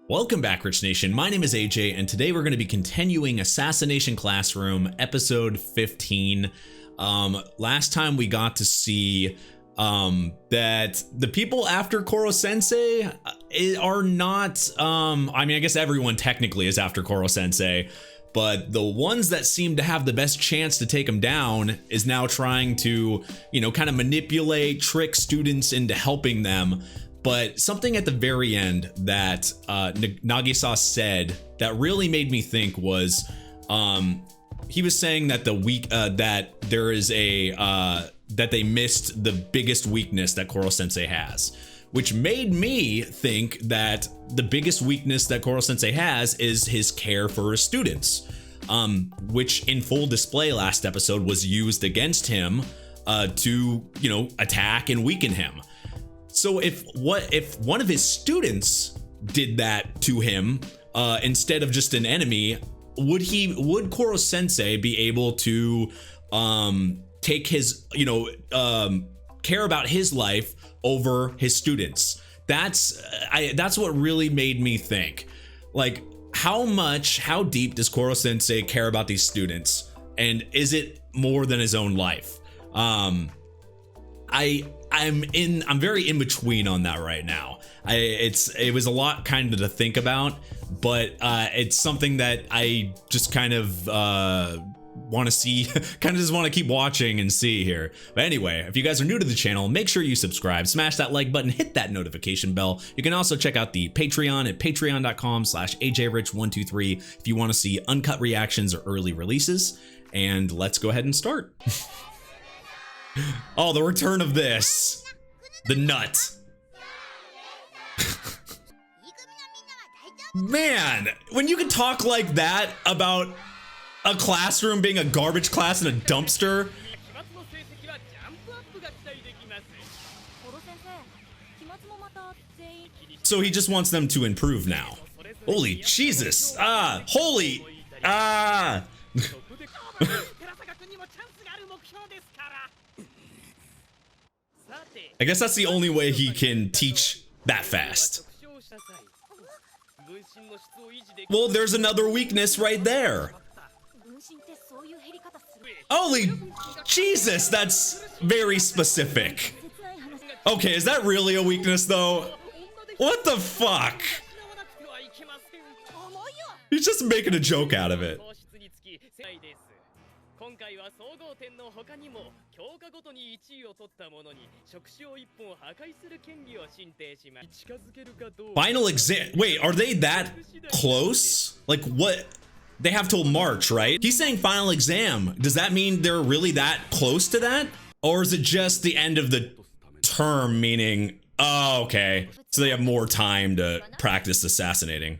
Welcome back, Rich Nation. My name is AJ, and today we're going to be continuing Assassination Classroom, episode 15. Last time we got to see that the people after Koro-sensei are not, I mean, I guess everyone technically is after Koro-sensei, but the ones that seem to have the best chance to take him down is now trying to, you know, kind of manipulate, trick students into helping them. But something at the very end that Nagisa said that really made me think was, he was saying that that there is a that they missed the biggest weakness that Koro-sensei has, which made me think that the biggest weakness that Koro-sensei has is his care for his students, which in full display last episode was used against him to, you know, attack and weaken him. So if one of his students did that to him instead of just an enemy, would Koro-sensei be able to take his, you know, care about his life over his students? That's what really made me think, like, how deep does Koro-sensei care about these students, and is it more than his own life? I'm very in between on that right now. It was a lot kind of to think about, but it's something that I just kind of want to see, kind of just want to keep watching and see here. But anyway, if you guys are new to the channel, make sure you subscribe, smash that like button, hit that notification bell. You can also check out the Patreon at patreon.com/ajrich123 if you want to see uncut reactions or early releases. And let's go ahead and start. Oh, the return of this. The nut. Man, when you can talk like that about a classroom being a garbage class in a dumpster. So he just wants them to improve now. Holy Jesus. Holy. I guess that's the only way he can teach that fast. Well, there's another weakness right there. Holy Jesus, that's very specific. Okay, is that really a weakness though? What the fuck? He's just making a joke out of it. Final exam. Wait, are they that close? Like, what? They have till March, right? He's saying final exam. Does that mean they're really that close to that? Or is it just the end of the term, meaning, oh, okay, so they have more time to practice assassinating?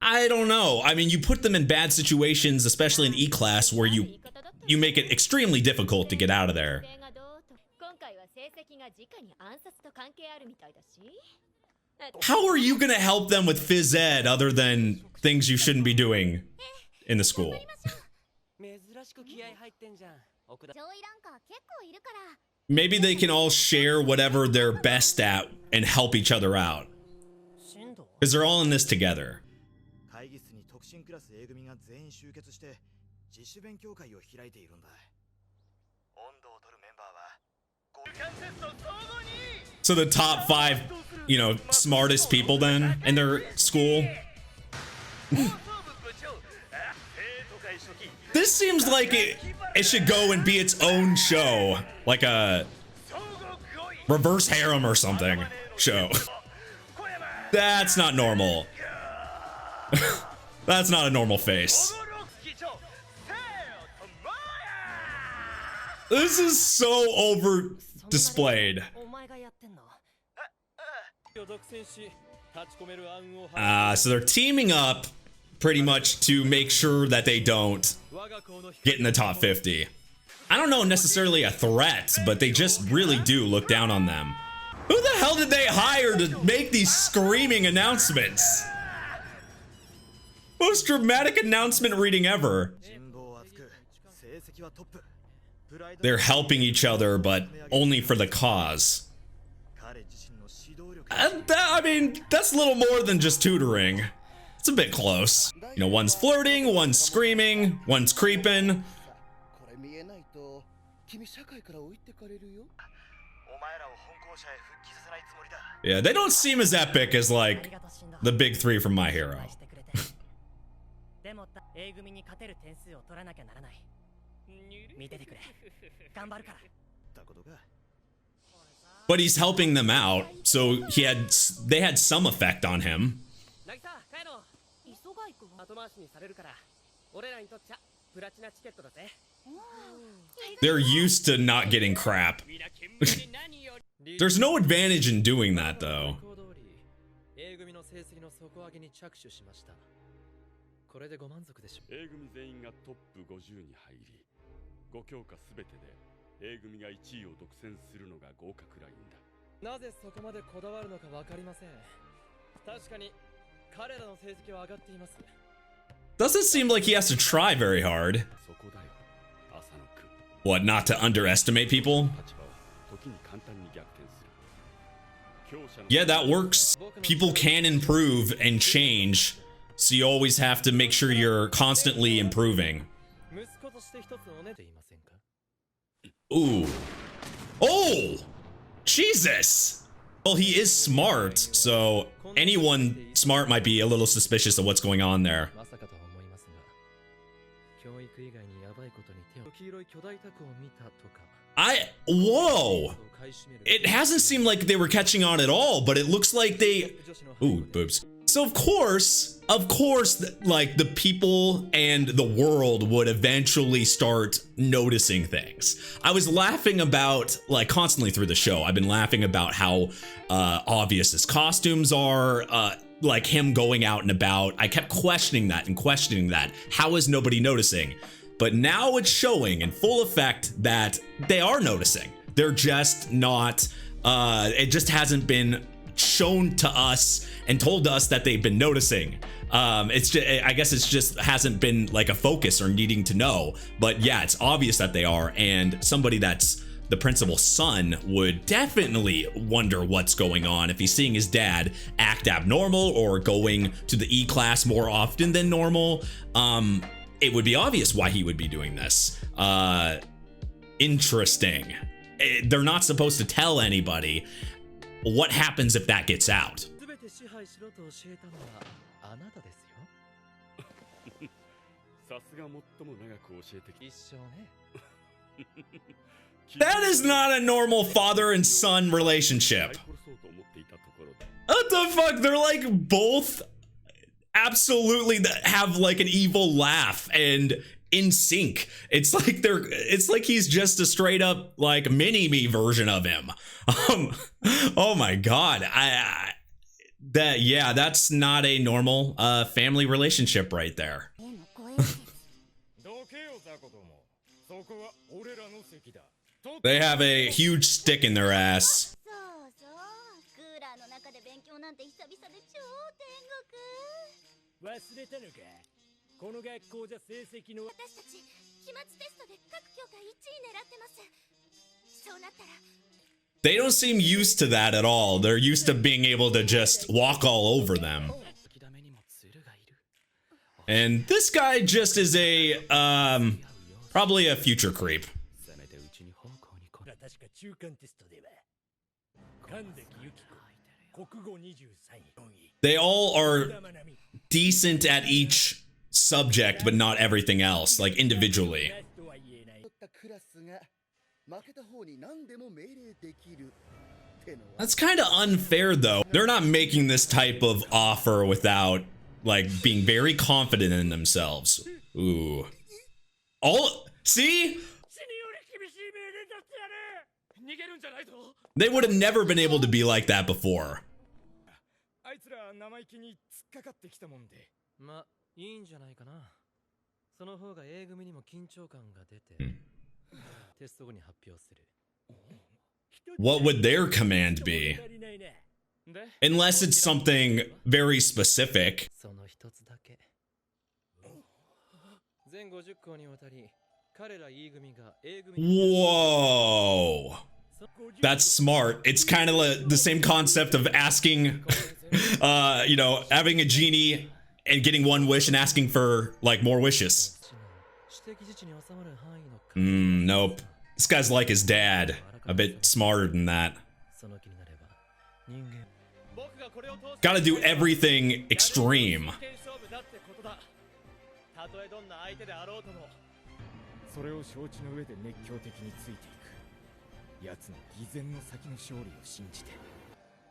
I don't know. I mean, you put them in bad situations, especially in E-class, where you make it extremely difficult to get out of there. How are you gonna help them with phys ed other than things you shouldn't be doing in the school? Maybe they can all share whatever they're best at and help each other out, because they're all in this together. So the top 5, you know, smartest people then in their school. This seems like it should go and be its own show, like a reverse harem or something show. That's not normal. That's not a normal face. This is so over displayed. So they're teaming up pretty much to make sure that they don't get in the top 50. I don't know necessarily a threat, but they just really do look down on them. Who the hell did they hire to make these screaming announcements? Most dramatic announcement reading ever. they're helping each other, but only for the cause. I mean, that's a little more than just tutoring. It's a bit close. You know, one's flirting, one's screaming, one's creeping. Yeah, they don't seem as epic as, like, the big three from My Hero. But he's helping them out, so they had some effect on him. They're used to not getting crap. There's no advantage in doing that, though. Doesn't seem like he has to try very hard. What, not to underestimate people? Yeah, that works. People can improve and change, so you always have to make sure you're constantly improving. Ooh. Oh! Jesus! Well, he is smart, so anyone smart might be a little suspicious of what's going on there. Whoa! It hasn't seemed like they were catching on at all, but it looks like they... Ooh, boobs. So of course, like, the people and the world would eventually start noticing things. I was laughing about, like, constantly through the show, I've been laughing about how obvious his costumes are, like him going out and about. I kept questioning that and questioning that. How is nobody noticing? But now it's showing in full effect that they are noticing. They're just not, it just hasn't been shown to us and told us that they've been noticing. It's just, I guess it's just hasn't been like a focus or needing to know. But yeah, it's obvious that they are, and somebody that's the principal's son would definitely wonder what's going on if he's seeing his dad act abnormal or going to the E class more often than normal. It would be obvious why he would be doing this. Interesting. They're not supposed to tell anybody. What happens if that gets out? That is not a normal father and son relationship. What the fuck? They're like both absolutely have like an evil laugh and in sync. It's like he's just a straight up like mini-me version of him. Oh my god. That's not a normal family relationship right there. They have a huge stick in their ass. They don't seem used to that at all. They're used to being able to just walk all over them. And this guy just is a, probably a future creep. They all are decent at each subject, but not everything else, like individually. That's kind of unfair, though. They're not making this type of offer without, like, being very confident in themselves. Ooh. See? They would have never been able to be like that before. What would their command be? Unless it's something very specific. Whoa. That's smart. It's kind of like the same concept of asking, you know, having a genie and getting one wish and asking for like more wishes. Nope. This guy's like his dad, a bit smarter than that. Gotta do everything extreme. I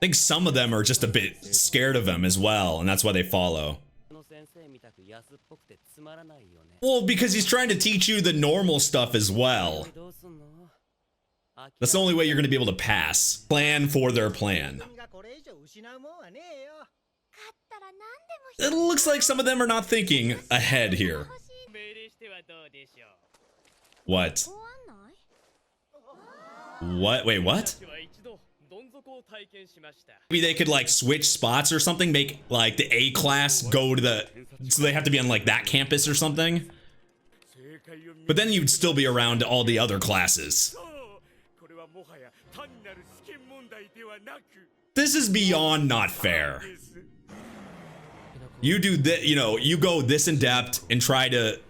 think some of them are just a bit scared of him as well, and that's why they follow. Well, because he's trying to teach you the normal stuff as well. That's the only way you're going to be able to pass. Plan for their plan. It looks like some of them are not thinking ahead here. What? What? Wait, what? Maybe they could like switch spots or something, make like the A class go to the, so they have to be on like that campus or something. But then you'd still be around all the other classes. This is beyond not fair. You do that, you know, you go this in depth and try to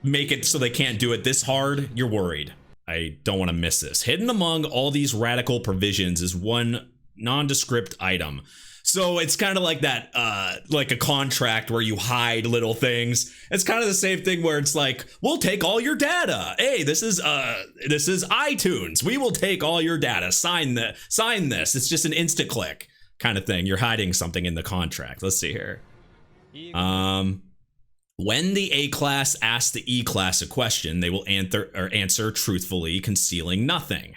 make it so they can't do it this hard, you're worried. I don't want to miss this. Hidden among all these radical provisions is one nondescript item. So it's kind of like that, like a contract where you hide little things. It's kind of the same thing where it's like, we'll take all your data. Hey, this is iTunes. We will take all your data. Sign this. It's just an insta click kind of thing. You're hiding something in the contract. Let's see here. When the A class asks the E class a question, they will answer truthfully, concealing nothing.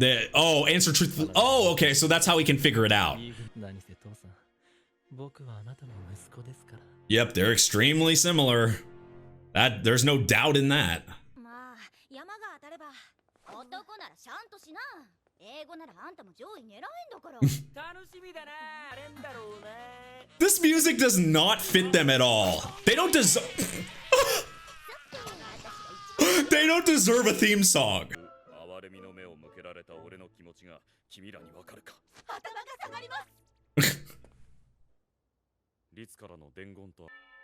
Answer truthfully. Oh, okay, so that's how we can figure it out. Yep, they're extremely similar. There's no doubt in that. This music does not fit them at all. They don't deserve. They don't deserve a theme song.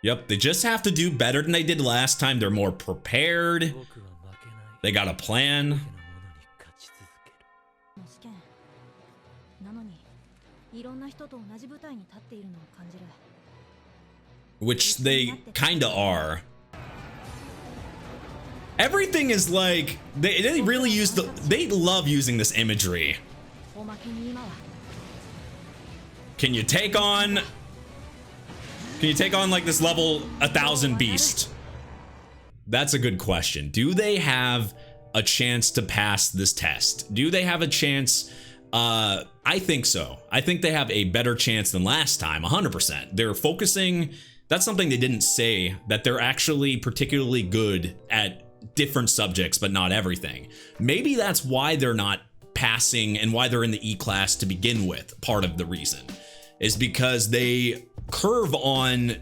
Yep, they just have to do better than they did last time. They're more prepared. They got a plan. Which they kinda are. Everything is like, they really use they love using this imagery. Can you take on like this level 1000 beast? That's a good question. Do they have a chance to pass this test? Do they have a chance? I think so. I think they have a better chance than last time, 100%. They're focusing, that's something they didn't say, that they're actually particularly good at different subjects, but not everything. Maybe that's why they're not passing and why they're in the E class to begin with. Part of the reason is because they curve on,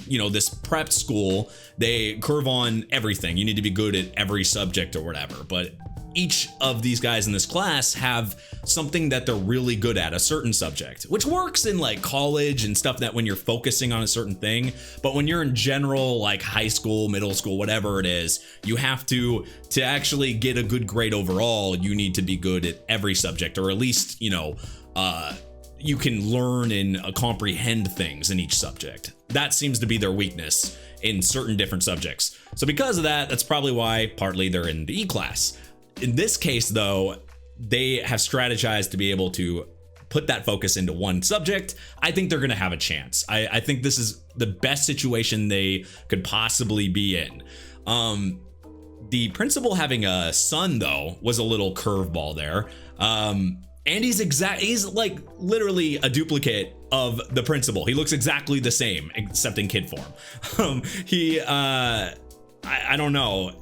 you know, this prep school, they curve on everything. You need to be good at every subject or whatever, but each of these guys in this class have something that they're really good at, a certain subject, which works in like college and stuff, that when you're focusing on a certain thing. But when you're in general, like high school, middle school, whatever it is, you have to actually get a good grade overall, you need to be good at every subject, or at least, you know, you can learn and comprehend things in each subject. That seems to be their weakness in certain different subjects. So because of that, that's probably why partly they're in the E class. In this case, though, they have strategized to be able to put that focus into one subject. I think they're going to have a chance. I think this is the best situation they could possibly be in. The principal having a son, though, was a little curveball there. And he's like literally a duplicate of the principal. He looks exactly the same, except in kid form. I don't know.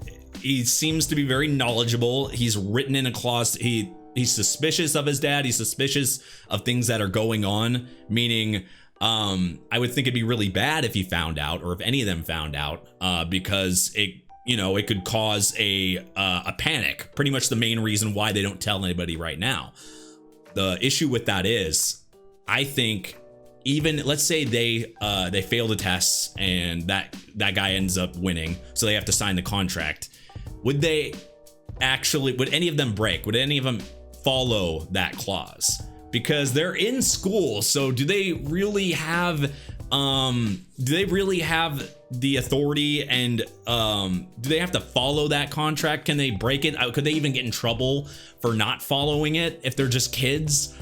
He seems to be very knowledgeable. He's written in a clause. He's suspicious of his dad. He's suspicious of things that are going on, meaning I would think it'd be really bad if he found out, or if any of them found out, because it could cause a panic. Pretty much the main reason why they don't tell anybody right now. The issue with that is, I think, even let's say they fail the tests and that guy ends up winning, so they have to sign the contract. Would any of them break? Would any of them follow that clause? Because they're in school, so do they really have the authority, and do they have to follow that contract? Can they break it? Could they even get in trouble for not following it if they're just kids?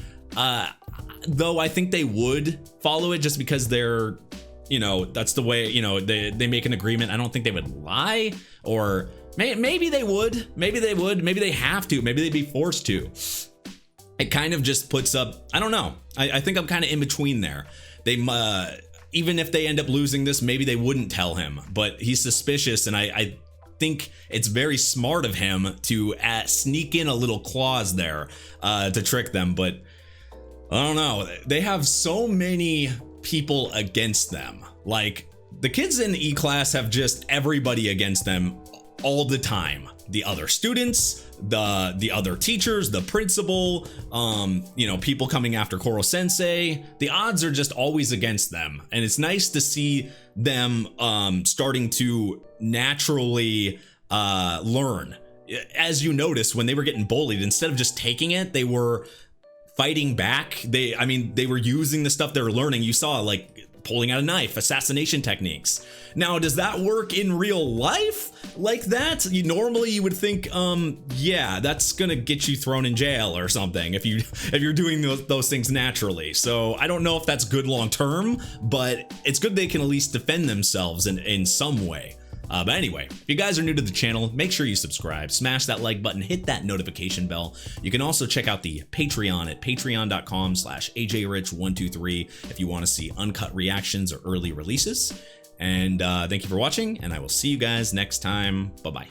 Though I think they would follow it, just because they're, that's the way, they make an agreement. I don't think they would lie, or maybe they would, maybe they have to, maybe they'd be forced to. It kind of just puts up, I don't know. I think I'm kind of in between there. They even if they end up losing this, maybe they wouldn't tell him, but he's suspicious, and I think it's very smart of him to sneak in a little clause there to trick them. But I don't know. They have so many people against them. Like, the kids in E-class have just everybody against them all the time. The other students, the other teachers, the principal, people coming after Koro Sensei. The odds are just always against them. And it's nice to see them starting to naturally learn. As you notice, when they were getting bullied, instead of just taking it, they were fighting back. They were using the stuff they were learning. You saw, like, pulling out a knife, assassination techniques. Now, does that work in real life like that? Normally you would think, yeah, that's gonna get you thrown in jail or something if you're doing those things naturally. So I don't know if that's good long term, but it's good they can at least defend themselves in some way. But anyway, if you guys are new to the channel, make sure you subscribe, smash that like button, hit that notification bell. You can also check out the Patreon at patreon.com/ajrich123 if you want to see uncut reactions or early releases. And thank you for watching, and I will see you guys next time. Bye-bye.